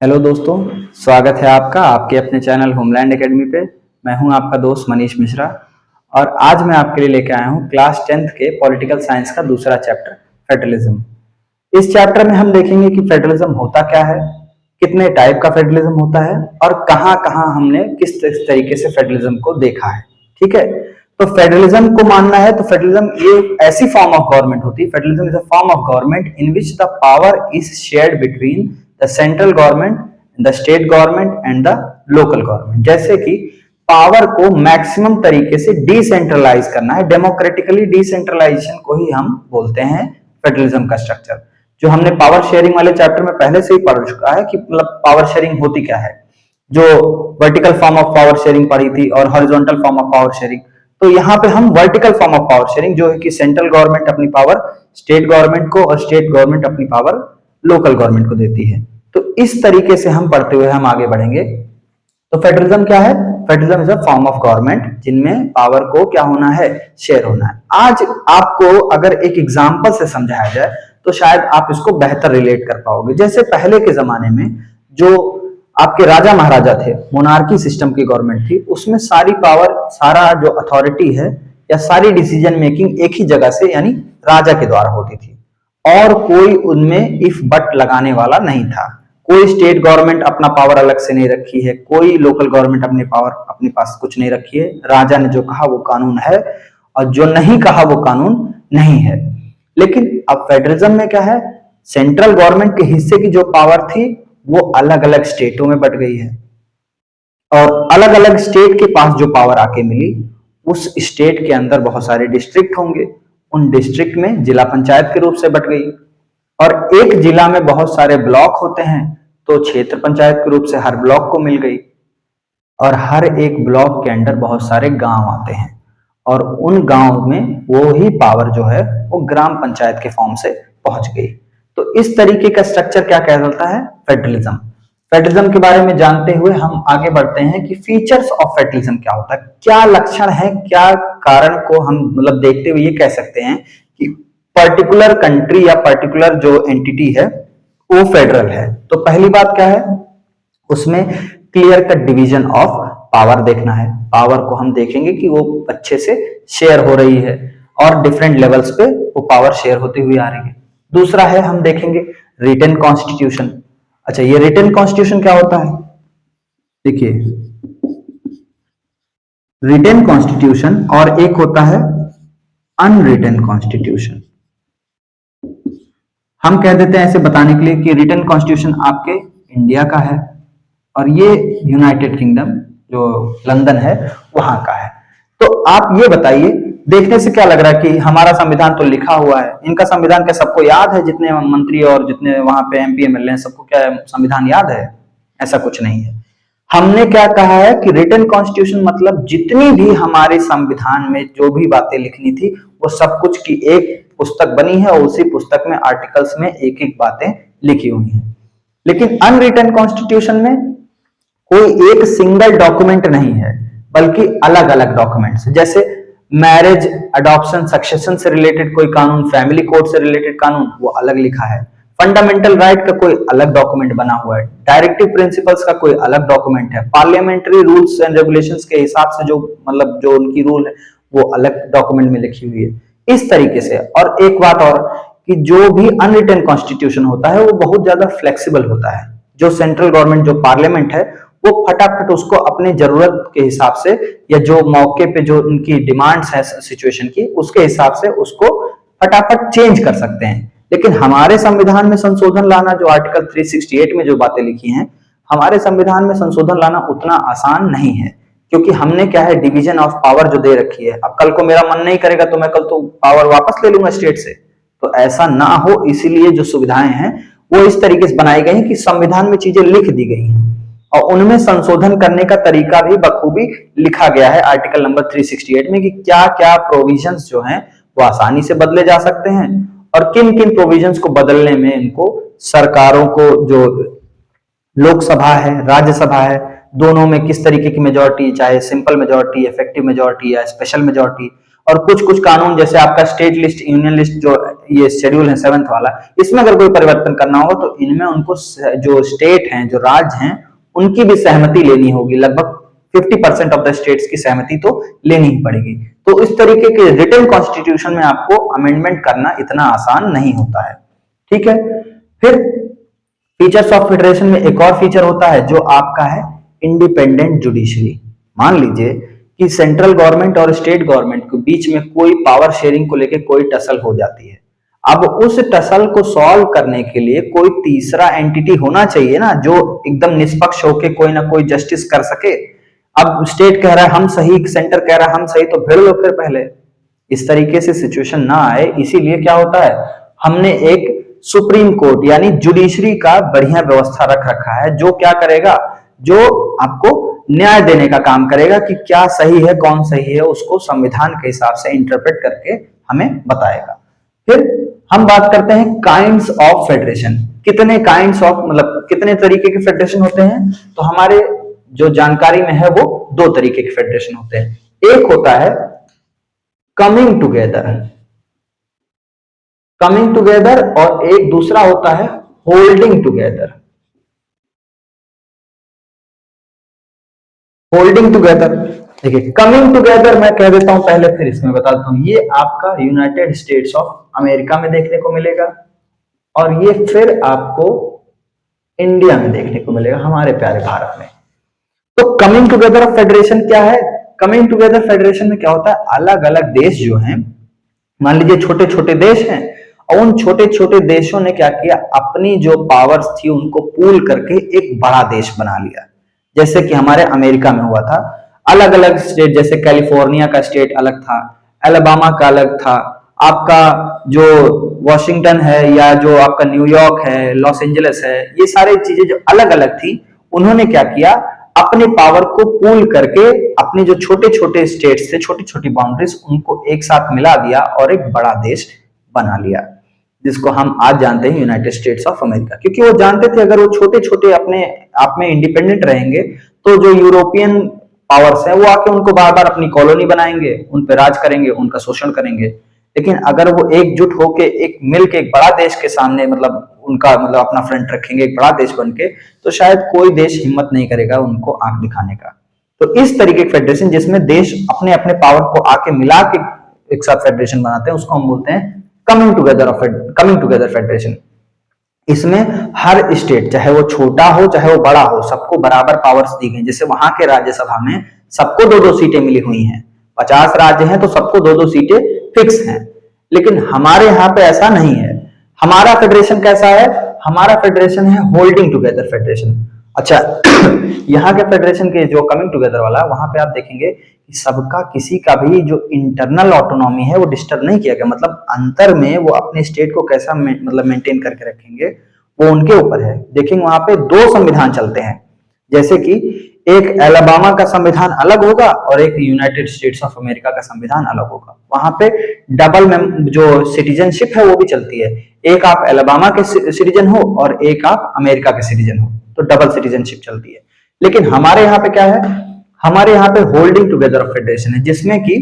Hello दोस्तों, स्वागत है आपका आपके अपने चैनल होमलैंड एकेडमी पे। मैं हूं आपका दोस्त मनीष मिश्रा और आज मैं आपके लिए लेकर आया हूं क्लास 10th के पॉलिटिकल साइंस का दूसरा चैप्टर फेडरलिज्म। इस चैप्टर में हम देखेंगे कि फेडरलिज्म होता क्या है, कितने टाइप का फेडरलिज्म होता है और कहां कहां हमने किस तरीके से फेडरलिज्म को देखा है। ठीक है, तो फेडरलिज्म को मानना है तो फेडरलिज्म ये ऐसी फॉर्म ऑफ गवर्नमेंट होती है। Federalism is a form of government in which the power is shared between the central government, the state government and the local government. जैसे कि पावर को मैक्सिमम तरीके से डिसेंट्रलाइज करना है, डेमोक्रेटिकली डिसेंट्रलाइजेशन को ही हम बोलते हैं फेडरलिज्म का स्ट्रक्चर। जो हमने पावर शेयरिंग वाले चैप्टर में पहले से ही पढ़ चुका है कि मतलब पावर शेयरिंग होती क्या है, जो vertical form of power sharing पढ़ी थी और horizontal form of power sharing. तो यहाँ पे हम vertical form of power sharing, जो है कि सेंट्रल गवर्नमेंट अपनी पावर स्टेट गवर्नमेंट को और स्टेट गवर्नमेंट अपनी पावर लोकल गवर्नमेंट को देती है। तो इस तरीके से हम पढ़ते हुए हम आगे बढ़ेंगे। तो फेडरलिज्म क्या है? Federalism is a form of government जिनमें पावर को क्या होना है, शेयर होना है। आज आपको अगर एक एग्जांपल से समझाया जाए तो शायद आप इसको बेहतर रिलेट कर पाओगे। जैसे पहले के जमाने में जो आपके राजा महाराजा थे, मोनार्की सिस्टम की गवर्नमेंट थी, उसमें सारी पावर, सारा जो अथॉरिटी है या सारी डिसीजन मेकिंग एक ही जगह से यानी राजा के द्वारा होती थी और कोई उनमें इफ बट लगाने वाला नहीं था। कोई स्टेट गवर्नमेंट अपना पावर अलग से नहीं रखी है, कोई लोकल गवर्नमेंट अपनी पावर अपने पास कुछ नहीं रखी है। राजा ने जो कहा वो कानून है और जो नहीं कहा वो कानून नहीं है। लेकिन अब फेडरलिज्म में क्या है, सेंट्रल गवर्नमेंट के हिस्से की जो पावर थी वो अलग अलग स्टेटों में बट गई है और अलग अलग स्टेट के पास जो पावर आके मिली, उस स्टेट के अंदर बहुत सारे डिस्ट्रिक्ट होंगे, उन डिस्ट्रिक्ट में जिला पंचायत के रूप से बट गई। और एक जिला में बहुत सारे ब्लॉक होते हैं तो क्षेत्र पंचायत के रूप से हर ब्लॉक को मिल गई और हर एक ब्लॉक के अंदर बहुत सारे गांव आते हैं और उन गांव में वो ही पावर जो है वो ग्राम पंचायत के फॉर्म से पहुंच गई। तो इस तरीके का स्ट्रक्चर क्या कहलाता है, फेडरलिज्म। फेडरलिज्म के बारे में जानते हुए हम आगे बढ़ते हैं कि फीचर्स ऑफ फेडरलिज्म क्या होता है, क्या लक्षण है, क्या कारण को हम मतलब देखते हुए ये कह सकते हैं कि पर्टिकुलर कंट्री या पर्टिकुलर जो एंटिटी है वो फेडरल है। तो पहली बात क्या है, उसमें clear cut division of power देखना है। पावर को हम देखेंगे कि वो अच्छे से शेयर हो रही है और डिफरेंट लेवल्स पे वो पावर शेयर होती हुई आ रही है। दूसरा है, हम देखेंगे रिटन कॉन्स्टिट्यूशन। अच्छा, ये रिटन कॉन्स्टिट्यूशन क्या होता है? देखिए, रिटन कॉन्स्टिट्यूशन और एक होता है अनरिटन कॉन्स्टिट्यूशन। हम कह देते हैं ऐसे बताने के लिए कि रिटन कॉन्स्टिट्यूशन आपके इंडिया का है और ये यूनाइटेड किंगडम जो लंदन है वहां का है। तो आप ये बताइए, देखने से क्या लग रहा है कि हमारा संविधान तो लिखा हुआ है, इनका संविधान क्या सबको याद है? जितने मंत्री और जितने वहां पे एमपी एमएलए हैं सबको क्या संविधान याद है? ऐसा कुछ नहीं है। हमने क्या कहा है कि रिटन कॉन्स्टिट्यूशन मतलब जितनी भी हमारे संविधान में जो भी बातें लिखनी थी वो सब कुछ की एक पुस्तक बनी है और उसी पुस्तक में आर्टिकल्स में एक एक बातें लिखी हुई हैं। लेकिन अनरिटन कॉन्स्टिट्यूशन में कोई एक सिंगल डॉक्यूमेंट नहीं है बल्कि अलग अलग डॉक्यूमेंट्स, जैसे मैरिज, अडॉप्शन, सक्सेशन से रिलेटेड कोई कानून, फैमिली कोड से रिलेटेड कानून वो अलग लिखा है। फंडामेंटल राइट का कोई अलग डॉक्यूमेंट बना हुआ है, डायरेक्टिव प्रिंसिपल्स का कोई अलग डॉक्यूमेंट है, पार्लियामेंट्री रूल्स एंड रेगुलेशंस के हिसाब से जो मतलब जो उनकी रूल है वो अलग डॉक्यूमेंट में लिखी हुई है। इस तरीके से। और एक बात और कि जो भी अनरिटन कॉन्स्टिट्यूशन होता है वो बहुत ज्यादा फ्लेक्सिबल होता है। जो सेंट्रल गवर्नमेंट, जो पार्लियामेंट है, वो फटाफट उसको अपने जरूरत के हिसाब से या जो मौके पे जो उनकी डिमांड्स है सिचुएशन की, उसके हिसाब से उसको फटाफट चेंज कर सकते हैं। लेकिन हमारे संविधान में संशोधन लाना, जो आर्टिकल 368 में जो बातें लिखी हैं, हमारे संविधान में संशोधन लाना उतना आसान नहीं है, क्योंकि हमने क्या है, डिवीजन ऑफ पावर जो दे रखी है। अब कल को मेरा मन नहीं करेगा तो मैं कल तो पावर वापस ले लूंगा स्टेट से, तो ऐसा ना हो इसीलिए जो सुविधाएं हैं वो इस तरीके से बनाई गई कि संविधान में चीजें लिख दी गई हैं और उनमें संशोधन करने का तरीका भी बखूबी लिखा गया है आर्टिकल नंबर 368 में कि क्या क्या प्रोविजंस जो हैं वो आसानी से बदले जा सकते हैं और किन किन प्रोविजंस को बदलने में इनको सरकारों को, जो लोकसभा है, राज्यसभा है, दोनों में किस तरीके की मेजोरिटी, चाहे सिंपल मेजोरिटी, इफेक्टिव मेजोरिटी या स्पेशल मेजोरिटी। और कुछ कुछ कानून जैसे आपका स्टेट लिस्ट, यूनियन लिस्ट जो ये शेड्यूल है 7th वाला, इसमें अगर कोई परिवर्तन करना होगा तो इनमें उनको जो स्टेट हैं, जो राज्य हैं, उनकी भी सहमति लेनी होगी। लगभग 50% ऑफ द स्टेट्स की सहमति तो लेनी ही पड़ेगी। तो इस तरीके के रिटन कॉन्स्टिट्यूशन में आपको अमेंडमेंट करना इतना आसान नहीं होता है। ठीक है, फिर फीचर्स ऑफ फेडरेशन में एक और फीचर होता है जो आपका है इंडिपेंडेंट जुडिशरी। मान लीजिए कि सेंट्रल गवर्नमेंट और स्टेट गवर्नमेंट के बीच में कोई पावर शेयरिंग को लेकर कोई टसल हो जाती है। अब उस टसल को सॉल्व करने के लिए कोई तीसरा एंटिटी होना चाहिए ना, जो एकदम निष्पक्ष होकर कोई ना कोई जस्टिस कर सके। अब स्टेट कह रहा है हम सही, सेंटर कह रहा है हम सही, तो भिड़ लो फिर पहले। इस तरीके से सिचुएशन ना आए, इसीलिए क्या होता है, हमने एक सुप्रीम कोर्ट यानी जुडिशरी का बढ़िया व्यवस्था रख रखा है, जो क्या करेगा, जो आपको न्याय देने का काम करेगा कि क्या सही है कौन सही है, उसको संविधान के हिसाब से इंटरप्रेट करके हमें बताएगा। फिर हम बात करते हैं काइंड्स ऑफ फेडरेशन। कितने काइंड्स ऑफ मतलब कितने तरीके के फेडरेशन होते हैं, तो हमारे जो जानकारी में है वो 2 तरीके के फेडरेशन होते हैं। एक होता है कमिंग टुगेदर, कमिंग टुगेदर, और एक दूसरा होता है होल्डिंग टुगेदर। होल्डिंग टुगेदर, देखिए कमिंग टुगेदर मैं कह देता हूं पहले, फिर इसमें बता देता हूं। ये आपका यूनाइटेड स्टेट्स ऑफ अमेरिका में देखने को मिलेगा, और ये फिर आपको इंडिया में देखने को मिलेगा, हमारे प्यारे भारत में। तो कमिंग टुगेदर ऑफ फेडरेशन क्या है? कमिंग टुगेदर फेडरेशन में क्या होता है, अलग अलग देश जो हैं, मान लीजिए छोटे छोटे देश हैं, और उन छोटे छोटे देशों ने क्या किया, अपनी जो पावर्स थी उनको पूल करके एक बड़ा देश बना लिया। जैसे कि हमारे अमेरिका में हुआ था, अलग अलग स्टेट, जैसे कैलिफोर्निया का स्टेट अलग था, अलाबामा का अलग था, आपका जो वॉशिंगटन है या जो आपका न्यूयॉर्क है, लॉस एंजलिस है, ये सारी चीजें जो अलग अलग थी, उन्होंने क्या किया, अपने पावर को पूल करके अपने जो छोटे छोटे स्टेट्स थे, छोटी छोटी बाउंड्रीज, उनको एक साथ मिला दिया और एक बड़ा देश बना लिया, जिसको हम आज जानते हैं यूनाइटेड स्टेट्स ऑफ अमेरिका। क्योंकि वो जानते थे अगर वो छोटे छोटे अपने आप में इंडिपेंडेंट रहेंगे तो जो यूरोपियन पावर्स हैं वो आके उनको बार बार अपनी कॉलोनी बनाएंगे, उन पर राज करेंगे, उनका शोषण करेंगे। लेकिन अगर वो एकजुट होके एक मिल के एक बड़ा देश के सामने मतलब उनका मतलब अपना फ्रंट रखेंगे एक बड़ा देश बन के, तो शायद कोई देश हिम्मत नहीं करेगा उनको आंख दिखाने का। तो इस तरीके की फेडरेशन जिसमें देश अपने अपने पावर को आके मिला के एक साथ फेडरेशन बनाते हैं, उसको हम बोलते हैं कमिंग टुगेदर फेडरेशन। इसमें हर स्टेट, चाहे वो छोटा हो चाहे वो बड़ा हो, सबको बराबर पावर्स दी गई। जैसे वहां के राज्यसभा में सबको 2-2 सीटें मिली हुई हैं, 50 राज्य हैं तो सबको 2-2 सीटें फिक्स हैं। लेकिन हमारे यहाँ पे ऐसा नहीं है। हमारा फेडरेशन कैसा है? हमारा फेडरेशन है होल्डिंग टुगेदर फेडरेशन। अच्छा यहाँ के फेडरेशन के जो कमिंग टुगेदर वाला, वहां पे आप देखेंगे कि सबका किसी का भी जो इंटरनल ऑटोनॉमी है वो डिस्टर्ब नहीं किया गया। मतलब अंतर में वो अपने स्टेट को कैसा मतलब मेंटेन करके रखेंगे वो उनके ऊपर है। देखेंगे वहां पे 2 संविधान चलते हैं, जैसे कि एक अलाबामा का संविधान अलग होगा और एक यूनाइटेड स्टेट्स ऑफ अमेरिका का संविधान अलग होगा। वहां पे डबल जो सिटीजनशिप है वो भी चलती है, एक आप अलाबामा के सिटीजन हो और एक आप अमेरिका के सिटीजन हो, तो डबल सिटीजनशिप चलती है। लेकिन हमारे यहाँ पे क्या है, हमारे यहाँ पे होल्डिंग टुगेदर ऑफ फेडरेशन है, जिसमें कि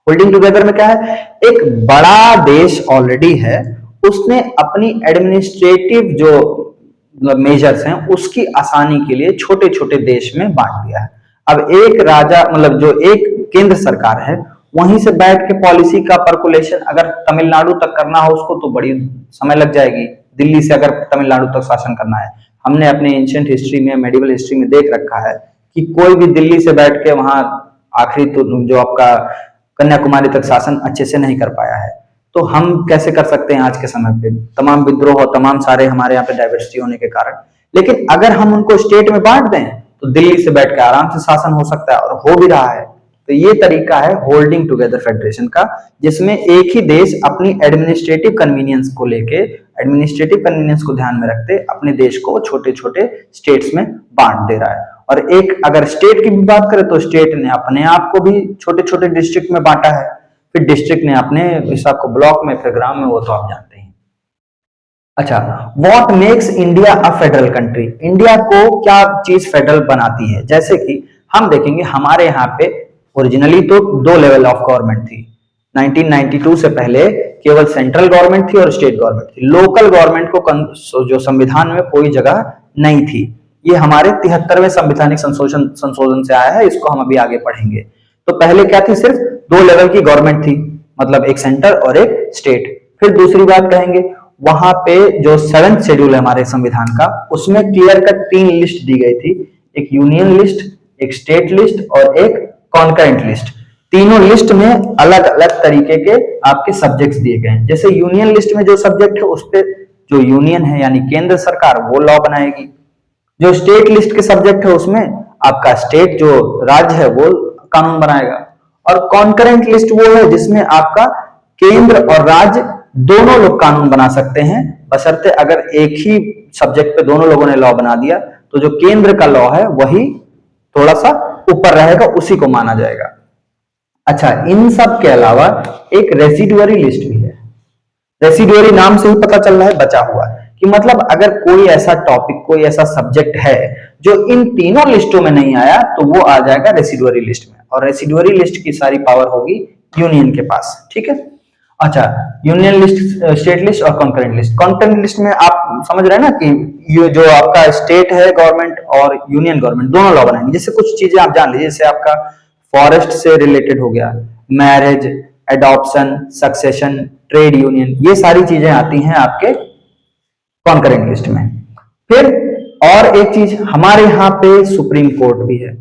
होल्डिंग टुगेदर में क्या है, एक बड़ा देश ऑलरेडी है, उसने अपनी एडमिनिस्ट्रेटिव जो मेजर्स हैं उसकी आसानी के लिए छोटे छोटे देश में बांट दिया है। अब एक राजा मतलब जो एक केंद्र सरकार है वहीं से बैठ के पॉलिसी का परकुलेशन अगर तमिलनाडु तक करना हो उसको तो बड़ी समय लग जाएगी। दिल्ली से अगर तमिलनाडु तक शासन करना है, हमने अपने एंशिएंट हिस्ट्री में, मेडिवल हिस्ट्री में देख रखा है कि कोई भी दिल्ली से बैठ के वहां आखिरी तो जो आपका कन्याकुमारी तक शासन अच्छे से नहीं कर पाया है। तो हम कैसे कर सकते हैं आज के समय पे, तमाम विद्रोह और तमाम सारे हमारे यहाँ पे डाइवर्सिटी होने के कारण। लेकिन अगर हम उनको स्टेट में बांट दें तो दिल्ली से बैठ के आराम से शासन हो सकता है, और हो भी रहा है। तो ये तरीका है होल्डिंग टुगेदर फेडरेशन का, जिसमें एक ही देश अपनी एडमिनिस्ट्रेटिव कन्वीनियंस को लेके, एडमिनिस्ट्रेटिव कन्वीनियंस को ध्यान में रखते अपने देश को छोटे छोटे स्टेट्स में बांट दे रहा है। और एक अगर स्टेट की भी बात करें तो स्टेट ने अपने आप को भी छोटे छोटे डिस्ट्रिक्ट में बांटा है, फिर डिस्ट्रिक्ट ने अपने हिसाब को ब्लॉक में, फिर ग्राम में, वो तो आप जानते हैं। अच्छा, what makes India a federal country? India को क्या चीज फेडरल बनाती है? जैसे कि हम देखेंगे हमारे यहाँ पे ओरिजिनली तो 2 लेवल ऑफ गवर्नमेंट थी, 1992 से पहले केवल सेंट्रल गवर्नमेंट थी और स्टेट गवर्नमेंट थी। लोकल गवर्नमेंट को जो संविधान में कोई जगह नहीं थी। ये हमारे 73वें संवैधानिक संशोधन से आया है, इसको हम अभी आगे पढ़ेंगे। तो पहले क्या थी, सिर्फ 2 लेवल की गवर्नमेंट थी, मतलब एक सेंटर और एक स्टेट। फिर दूसरी बात कहेंगे, वहां पे जो 7th शेड्यूल है हमारे संविधान का, उसमें क्लियर कट 3 लिस्ट दी गई थी, एक यूनियन लिस्ट, एक स्टेट लिस्ट और एक कॉन्करेंट लिस्ट। तीनों लिस्ट में अलग अलग तरीके के आपके सब्जेक्ट्स दिए गए हैं। जैसे यूनियन लिस्ट में जो सब्जेक्ट है उस पे जो यूनियन है यानी केंद्र सरकार वो लॉ बनाएगी। जो स्टेट लिस्ट के सब्जेक्ट है उसमें आपका स्टेट जो राज्य है वो कानून बनाएगा। और कॉन्करेंट लिस्ट वो है जिसमें आपका केंद्र और राज्य दोनों लोग कानून बना सकते हैं, बशर्ते अगर एक ही सब्जेक्ट पे दोनों लोगों ने लॉ बना दिया तो जो केंद्र का लॉ है वही थोड़ा सा ऊपर रहेगा, उसी को माना जाएगा। अच्छा, इन सब के अलावा एक रेसिडुअरी लिस्ट भी है। रेसिडुअरी नाम से ही पता चल रहा है बचा हुआ, कि मतलब अगर कोई ऐसा टॉपिक, कोई ऐसा सब्जेक्ट है जो इन तीनों लिस्टों में नहीं आया तो वो आ जाएगा रेसिडुअरी लिस्ट में, और रेसिडुअरी लिस्ट की सारी पावर होगी यूनियन के पास। ठीक है। अच्छा, यूनियन लिस्ट, स्टेट लिस्ट और कॉन्करेंट लिस्ट। कॉन्करेंट लिस्ट में आप समझ रहे हैं ना कि ये जो आपका स्टेट है गवर्नमेंट और यूनियन गवर्नमेंट दोनों लॉ बनाएंगे। जैसे कुछ चीजें आप जान लीजिए, जैसे आपका फॉरेस्ट से रिलेटेड हो गया, marriage, adoption, succession, trade union, ये सारी चीजें आती हैं आपके कॉन्करेंट लिस्ट में। फिर और एक चीज, हमारे यहाँ पे सुप्रीम कोर्ट भी है,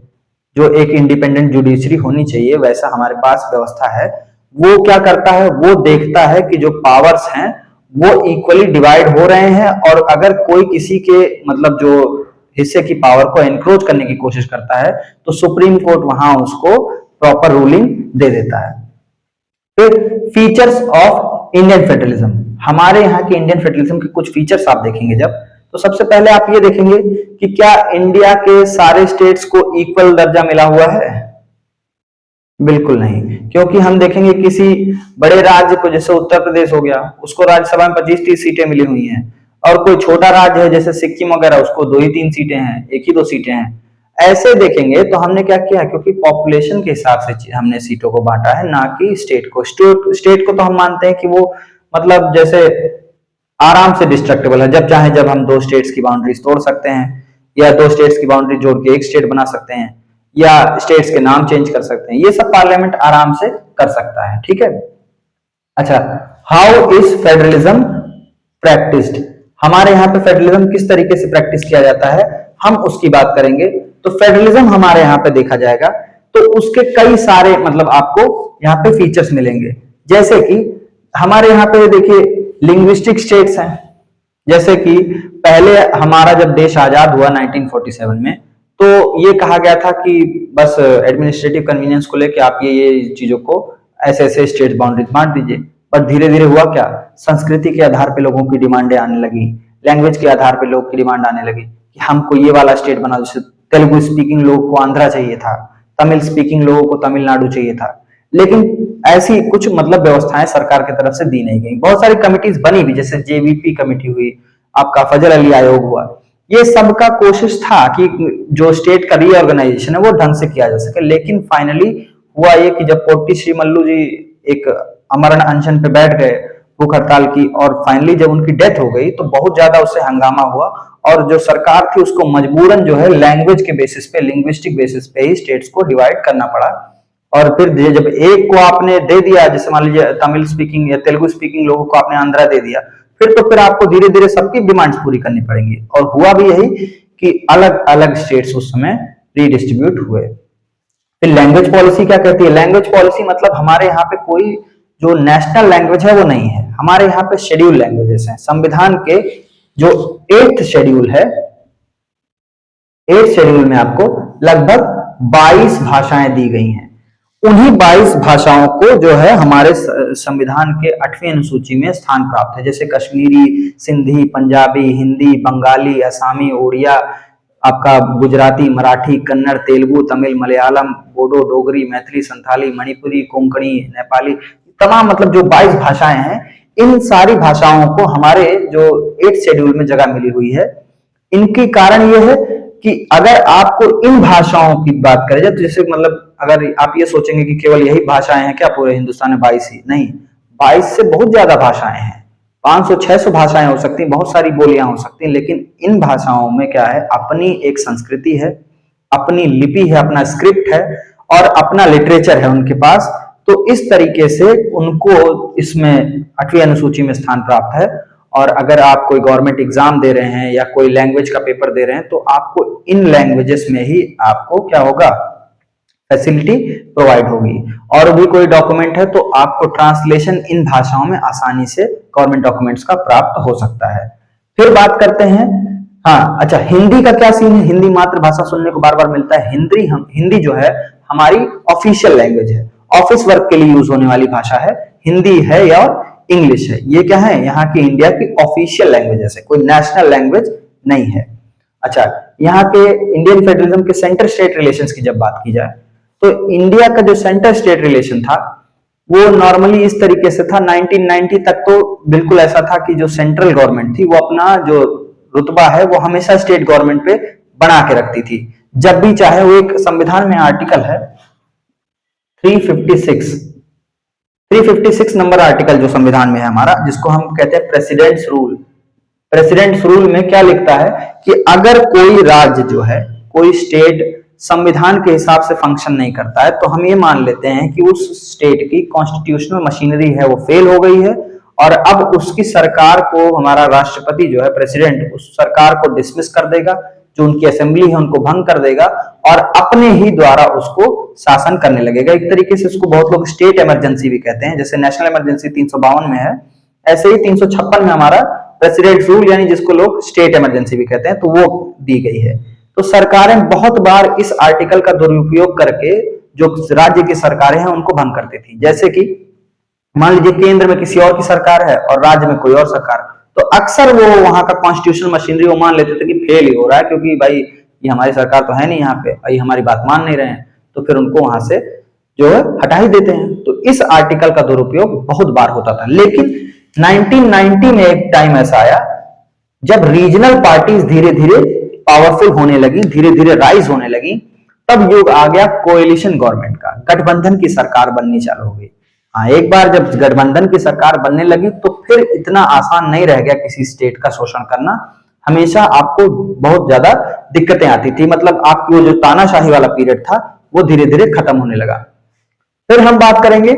जो एक इंडिपेंडेंट जुडिशरी होनी चाहिए वैसा हमारे पास व्यवस्था है। वो क्या करता है, वो देखता है कि जो पावर्स हैं वो इक्वली डिवाइड हो रहे हैं, और अगर कोई किसी के मतलब जो हिस्से की पावर को एनक्रोच करने की कोशिश करता है तो सुप्रीम कोर्ट वहां उसको प्रॉपर रूलिंग दे देता है। फिर फीचर्स ऑफ इंडियन फेडरलिज्म, हमारे यहाँ के इंडियन फेडरलिज्म के कुछ फीचर्स आप देखेंगे जब, तो सबसे पहले आप ये देखेंगे कि क्या इंडिया के सारे स्टेट्स को इक्वल दर्जा मिला हुआ है? बिल्कुल नहीं, क्योंकि हम देखेंगे किसी बड़े राज्य को, जैसे उत्तर प्रदेश हो गया, उसको राज्यसभा में 25-30 सीटें मिली हुई हैं, और कोई छोटा राज्य है जैसे सिक्किम वगैरह, उसको 2 ही 3 सीटें हैं, 1 ही 2 सीटें हैं। ऐसे देखेंगे तो हमने क्या किया, क्योंकि पॉपुलेशन के हिसाब से हमने सीटों को बांटा है, ना कि स्टेट को। स्टेट को तो हम मानते हैं कि वो मतलब जैसे आराम से डिस्ट्रक्टेबल है, जब चाहे जब हम 2 स्टेट्स की बाउंड्रीज तोड़ सकते हैं, या 2 स्टेट्स की बाउंड्री जोड़ के एक स्टेट बना सकते हैं, या स्टेट्स के नाम चेंज कर सकते हैं। ये सब पार्लियामेंट आराम से कर सकता है। ठीक है। अच्छा, हाउ इज फेडरलिज्म प्रैक्टिस्ड, हमारे यहाँ पे फेडरलिज्म किस तरीके से प्रैक्टिस किया जाता है, हम उसकी बात करेंगे। तो फेडरलिज्म हमारे यहाँ पे देखा जाएगा तो उसके कई सारे मतलब आपको यहाँ पे फीचर्स मिलेंगे। जैसे कि हमारे यहाँ पे देखिए लिंग्विस्टिक स्टेट्स हैं, जैसे कि पहले हमारा जब देश आजाद हुआ 1947 में, तो ये कहा गया था कि बस एडमिनिस्ट्रेटिव कन्वीनियंस को लेके आप ये चीजों को ऐसे ऐसे स्टेट बाउंड्रीज बांट दीजिए। पर धीरे धीरे हुआ क्या, संस्कृति के आधार पे लोगों की डिमांडें आने लगी, लैंग्वेज के आधार पे लोगों की डिमांड आने लगी कि हमको ये वाला स्टेट बना। जैसे तेलुगु स्पीकिंग लोगों को आंध्रा चाहिए था, तमिल स्पीकिंग लोगों को तमिलनाडु चाहिए था, लेकिन ऐसी कुछ मतलब व्यवस्थाएं सरकार की तरफ से दी नहीं गई। बहुत सारी कमिटीज बनी भी, जैसे जेवीपी कमेटी हुई, आपका फजल अली आयोग हुआ, ये सबका कोशिश था कि जो स्टेट का रीऑर्गेनाइजेशन है वो ढंग से किया जा सके। लेकिन फाइनली हुआ ये कि जब पोट्टी श्री मल्लू जी एक अमरण अनशन पे बैठ गए भूख हड़ताल की, और फाइनली जब उनकी डेथ हो गई तो बहुत ज्यादा उससे हंगामा हुआ, और जो सरकार थी उसको मजबूरन जो है लैंग्वेज के बेसिस पे, लिंग्विस्टिक बेसिस पे ही स्टेट्स को डिवाइड करना पड़ा। और फिर जब एक को आपने दे दिया, जैसे मान लीजिए तमिल स्पीकिंग या तेलुगु स्पीकिंग लोगों को आपने आंध्रा दे दिया, फिर आपको धीरे धीरे सबकी डिमांड्स पूरी करनी पड़ेंगी। और हुआ भी यही कि अलग अलग स्टेट्स उस समय रीडिस्ट्रीब्यूट हुए। फिर लैंग्वेज पॉलिसी क्या कहती है, लैंग्वेज पॉलिसी मतलब हमारे यहाँ पे कोई जो नेशनल लैंग्वेज है वो नहीं है, हमारे यहाँ पे शेड्यूल लैंग्वेजेस हैं। संविधान के जो 8th शेड्यूल है, 8th शेड्यूल में आपको लगभग 22 भाषाएं दी गई हैं। उन्हीं 22 भाषाओं को जो है हमारे संविधान के 8वीं अनुसूची में स्थान प्राप्त है, जैसे कश्मीरी, सिंधी, पंजाबी, हिंदी, बंगाली, असमी, उड़िया, आपका गुजराती, मराठी, कन्नड़, तेलुगु, तमिल, मलयालम, बोडो, डोगरी, मैथिली, संथाली, मणिपुरी, कोंकणी, नेपाली, तमाम मतलब जो 22 भाषाएं हैं, इन सारी भाषाओं को हमारे जो 8th शेड्यूल में जगह मिली हुई है। इनकी कारण यह है कि अगर आपको इन भाषाओं की बात करें जाए तो जैसे मतलब अगर आप ये सोचेंगे कि केवल यही भाषाएं हैं क्या पूरे हिंदुस्तान में, 22 ही नहीं, 22 से बहुत ज्यादा भाषाएं हैं, 500-600 भाषाएं हो सकती हैं, बहुत सारी बोलियां हो सकती हैं, लेकिन इन भाषाओं में क्या है, अपनी एक संस्कृति है, अपनी लिपि है, अपना स्क्रिप्ट है और अपना लिटरेचर है उनके पास। तो इस तरीके से उनको इसमें 8वीं अनुसूची में स्थान प्राप्त है। और अगर आप कोई गवर्नमेंट एग्जाम दे रहे हैं या कोई लैंग्वेज का पेपर दे रहे हैं तो आपको इन लैंग्वेजेस में ही आपको क्या होगा, फैसिलिटी प्रोवाइड होगी। और भी कोई डॉक्यूमेंट है तो आपको ट्रांसलेशन इन भाषाओं में आसानी से गवर्नमेंट डॉक्यूमेंट्स का प्राप्त हो सकता है। फिर बात करते हैं, हाँ अच्छा, हिंदी का क्या सीन है। हिंदी मातृभाषा सुनने को बार बार मिलता है। हिंदी जो है हमारी ऑफिशियल लैंग्वेज है, ऑफिस वर्क के लिए यूज होने वाली भाषा है, हिंदी है या इंग्लिश है। ये क्या है, यहाँ की इंडिया की ऑफिशियल लैंग्वेज है, कोई नेशनल लैंग्वेज नहीं है। अच्छा, यहाँ के इंडियन फेडरलिज्म के सेंटर स्टेट रिलेशंस की जब बात की जाए तो इंडिया का जो सेंटर स्टेट रिलेशन था वो नॉर्मली इस तरीके से था। 1990 तक तो बिल्कुल ऐसा था कि जो सेंट्रल गवर्नमेंट थी वो अपना जो रुतबा है वो हमेशा स्टेट गवर्नमेंट पे बना के रखती थी, जब भी चाहे। वो एक संविधान में आर्टिकल है 356 नंबर आर्टिकल जो संविधान में है हमारा, जिसको हम कहते हैं प्रेसिडेंट्स रूल। प्रेसिडेंट्स रूल में क्या लिखता है कि अगर कोई राज्य जो है, कोई स्टेट संविधान के हिसाब से फंक्शन नहीं करता है तो हम ये मान लेते हैं कि उस स्टेट की कॉन्स्टिट्यूशनल मशीनरी है वो फेल हो गई है और अब उसकी सरकार को हमारा राष्ट्रपति जो है, प्रेसिडेंट, उस सरकार को डिसमिस कर देगा, जो उनकी असेंबली है उनको भंग कर देगा और अपने ही द्वारा उसको शासन करने लगेगा। एक तरीके से उसको बहुत लोग स्टेट इमरजेंसी भी कहते हैं। जैसे नेशनल इमरजेंसी 352 में है, ऐसे ही 356 में हमारा प्रेसिडेंट रूल यानी जिसको लोग स्टेट इमरजेंसी भी कहते हैं तो वो दी गई है। तो सरकारें बहुत बार इस आर्टिकल का दुरुपयोग करके जो राज्य की सरकारें हैं उनको भंग करती थी। जैसे कि मान लीजिए केंद्र में किसी और की सरकार है और राज्य में कोई और सरकार, तो अक्सर वो वहां का कॉन्स्टिट्यूशनल मशीनरी वो मान लेते थे कि फेल ही हो रहा है, क्योंकि भाई ये हमारी सरकार तो है नहीं यहाँ पे, भाई हमारी बात मान नहीं रहे हैं, तो फिर उनको वहां से जो है हटा ही देते हैं। तो इस आर्टिकल का दुरुपयोग बहुत बार होता था। लेकिन 1990 में एक टाइम ऐसा आया जब रीजनल पार्टीज धीरे धीरे पावरफुल होने लगी, धीरे धीरे राइज होने लगी, तब युग आ गया कोएलिशन गवर्नमेंट का, गठबंधन की सरकार बननी चालू हो गई। हाँ, एक बार जब गठबंधन की सरकार बनने लगी तो फिर इतना आसान नहीं रह गया किसी स्टेट का शोषण करना। हमेशा आपको बहुत ज्यादा दिक्कतें आती थी। मतलब आपकी वो जो तानाशाही वाला पीरियड था वो धीरे धीरे खत्म होने लगा। फिर हम बात करेंगे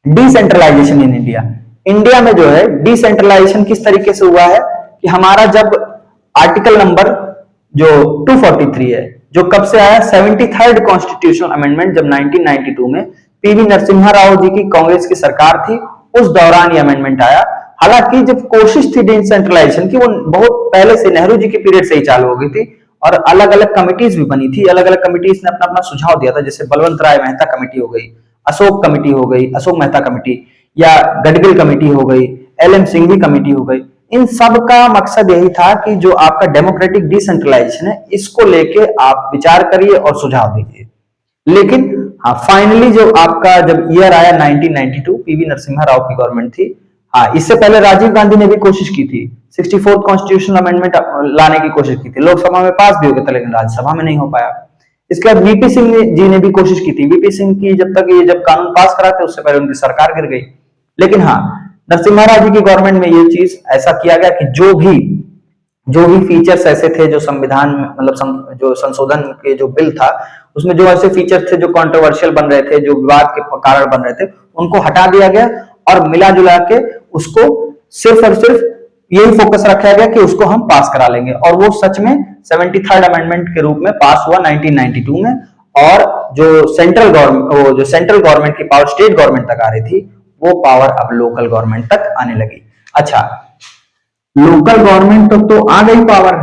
डिसेंट्रलाइजेशन इन इंडिया। इंडिया में जो है डिसेंट्रलाइजेशन किस तरीके से हुआ है कि हमारा जब आर्टिकल नंबर जो 243 है, जो कब से आया, 73rd कॉन्स्टिट्यूशनल अमेंडमेंट, जब 1992 में पीवी नरसिम्हा राव जी की कांग्रेस की सरकार थी उस दौरान ये अमेंडमेंट आया। हालांकि जब कोशिश थी डिसेंट्रलाइजेशन की वो बहुत पहले से, नेहरू जी के पीरियड से ही चालू हो गई थी और अलग अलग कमिटीज भी बनी थी। अलग अलग कमिटीज ने अपना अपना सुझाव दिया था। जैसे बलवंत राय मेहता कमेटी हो गई, अशोक कमेटी हो गई, अशोक मेहता कमेटी, या गडगिल कमेटी हो गई, LM सिंघवी कमेटी हो गई। इन सब का मकसद यही था कि जो आपका डेमोक्रेटिक डिसेंट्रलाइजेशन है इसको लेके आप विचार करिए और सुझाव दीजिए। लेकिन हाँ, फाइनली जो आपका जब ईयर आया 1992, पीवी नरसिम्हा राव की गवर्नमेंट थी। हाँ, इससे पहले राजीव गांधी ने भी कोशिश की थी, 64th कॉन्स्टिट्यूशनल अमेंडमेंट लाने की कोशिश की थी, लोकसभा में पास भी हो गया था लेकिन राज्यसभा में नहीं हो पाया। इसके बाद वीपी सिंह जी ने भी कोशिश की थी। वीपी सिंह की जब कानून पास करा थे उससे पहले उनकी सरकार गिर गई। लेकिन हाँ, नरसिम्हा राव जी की गवर्नमेंट में ये चीज ऐसा किया गया कि जो भी फीचर्स ऐसे थे जो संविधान में, मतलब जो संशोधन के जो बिल था उसमें जो ऐसे फीचर्स थे जो कंट्रोवर्शियल बन रहे थे, जो विवाद के कारण बन रहे थे, उनको हटा दिया गया और मिला जुला के उसको सिर्फ और सिर्फ यही फोकस रखा गया कि उसको हम पास करा लेंगे। और वो सच में 73rd अमेंडमेंट के रूप में पास हुआ 1992 में। और जो सेंट्रल गवर्नमेंट की पावर स्टेट गवर्नमेंट तक आ रही थी वो पावर अब लोकल गवर्नमेंट तक आने लगी। अच्छा, लोकल गवर्नमेंट तक तो आ गई पावर,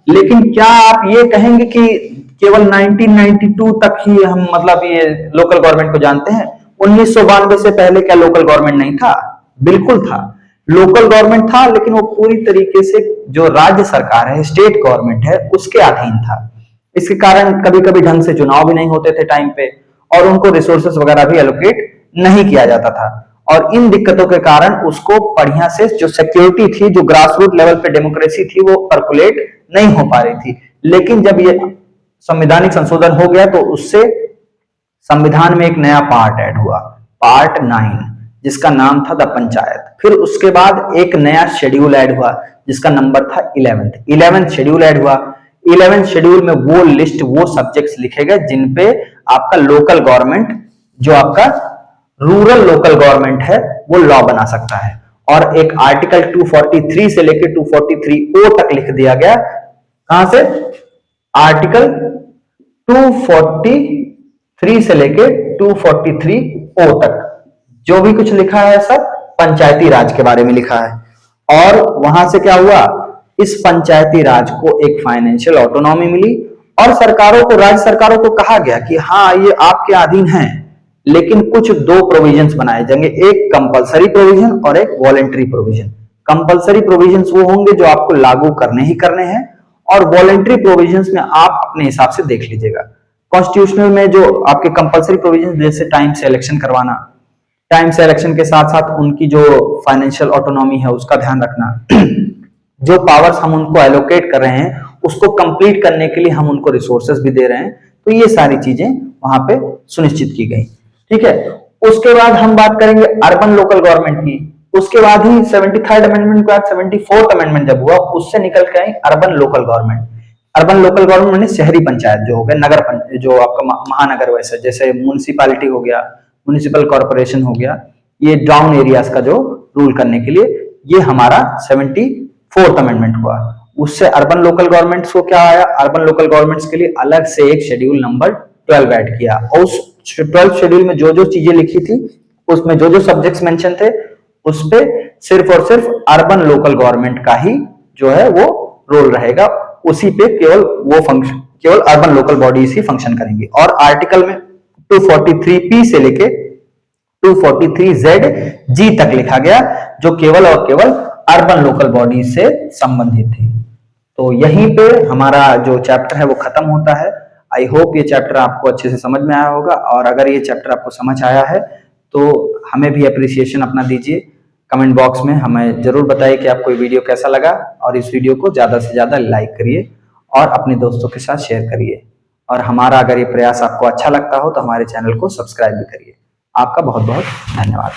लेकिन क्या आप ये कहेंगे कि केवल 1992 तक ही हम मतलब ये लोकल गवर्नमेंट को जानते हैं? 1992 से पहले क्या लोकल गवर्नमेंट नहीं था? बिल्कुल था, लोकल गवर्नमेंट था, लेकिन वो पूरी तरीके से जो राज्य सरकार है, स्टेट गवर्नमेंट है, उसके अधीन था। इसके कारण कभी कभी ढंग से चुनाव भी नहीं होते थे टाइम पे और उनको रिसोर्सेस वगैरह भी एलोकेट नहीं किया जाता था। और इन दिक्कतों के कारण उसको बढ़िया से जो सिक्योरिटी थी, जो ग्रास रूट लेवल पे डेमोक्रेसी थी, वो सर्कुलेट नहीं हो पा रही थी। लेकिन जब ये संवैधानिक संशोधन हो गया तो उससे संविधान में एक नया पार्ट ऐड हुआ, पार्ट 9, जिसका नाम था द पंचायत। फिर उसके बाद एक नया शेड्यूल ऐड हुआ जिसका नंबर था 11th शेड्यूल ऐड हुआ। 11th शेड्यूल में वो लिस्ट, वो सब्जेक्ट्स लिखे गए जिन पे आपका लोकल गवर्नमेंट, जो आपका रूरल लोकल गवर्नमेंट है, वो लॉ बना सकता है। और एक आर्टिकल 243 से लेकर 243O तक लिख दिया गया। कहां से? आर्टिकल 243 से लेकर 243O तक जो भी कुछ लिखा है सब पंचायती राज के बारे में लिखा है। और वहां से क्या हुआ, इस पंचायती राज को एक फाइनेंशियल ऑटोनॉमी मिली और सरकारों को, राज्य सरकारों को कहा गया कि हाँ ये आपके अधीन है, लेकिन कुछ दो प्रोविजंस बनाए जाएंगे, एक कंपलसरी प्रोविजन और एक वॉलेंट्री प्रोविजन। कंपलसरी प्रोविजंस वो होंगे जो आपको लागू करने ही करने हैं, और वॉलेंट्री प्रोविजंस में आप अपने हिसाब से देख लीजिएगा। कॉन्स्टिट्यूशनल में जो आपके कंपलसरी प्रोविजन, जैसे टाइम से इलेक्शन करवाना, टाइम से इलेक्शन के साथ साथ उनकी जो फाइनेंशियल ऑटोनॉमी है उसका ध्यान रखना, जो पावर्स हम उनको एलोकेट कर रहे हैं उसको कंप्लीट करने के लिए हम उनको रिसोर्सेस भी दे रहे हैं, तो ये सारी चीजें वहां पे सुनिश्चित की गई। ठीक है, उसके बाद हम बात करेंगे अर्बन लोकल गवर्नमेंट की। उसके बाद ही 73rd अमेंडमेंट के बाद 74th अमेंडमेंट जब हुआ, उससे निकल के आई urban local government. Urban local government ने शहरी पंचायत जो हो गया, नगर जो आपका महानगर, वैसे जैसे म्युनिसिपैलिटी हो गया, म्युनिसिपल कॉर्पोरेशन हो गया, ये डाउन एरियाज का जो रूल करने के लिए, ये हमारा 74th अमेंडमेंट हुआ। उससे अर्बन लोकल गवर्नमेंट्स को क्या आया, अर्बन लोकल गवर्नमेंट्स के लिए अलग से एक शेड्यूल नंबर 12 ऐड किया, और उस 12th शेड्यूल में जो जो चीजें लिखी थी, उसमें जो जो सब्जेक्ट्स मेंशन थे, उस पे सिर्फ और सिर्फ अर्बन लोकल गवर्नमेंट का ही जो है वो रोल रहेगा, उसी पे केवल वो फंक्शन, केवल अर्बन लोकल बॉडीज ही फंक्शन करेंगी। और आर्टिकल में 243P से लेके 243ZG तक लिखा गया, जो केवल और केवल अर्बन लोकल बॉडीज से संबंधित थी। तो यहीं पे हमारा जो चैप्टर है वो खत्म होता है। आई होप ये चैप्टर आपको अच्छे से समझ में आया होगा, और अगर ये चैप्टर आपको समझ आया है तो हमें भी अप्रिसिएशन अपना दीजिए। कमेंट बॉक्स में हमें जरूर बताइए कि आपको ये वीडियो कैसा लगा, और इस वीडियो को ज्यादा से ज्यादा लाइक करिए और अपने दोस्तों के साथ शेयर करिए। और हमारा अगर ये प्रयास आपको अच्छा लगता हो तो हमारे चैनल को सब्सक्राइब भी करिए। आपका बहुत बहुत धन्यवाद।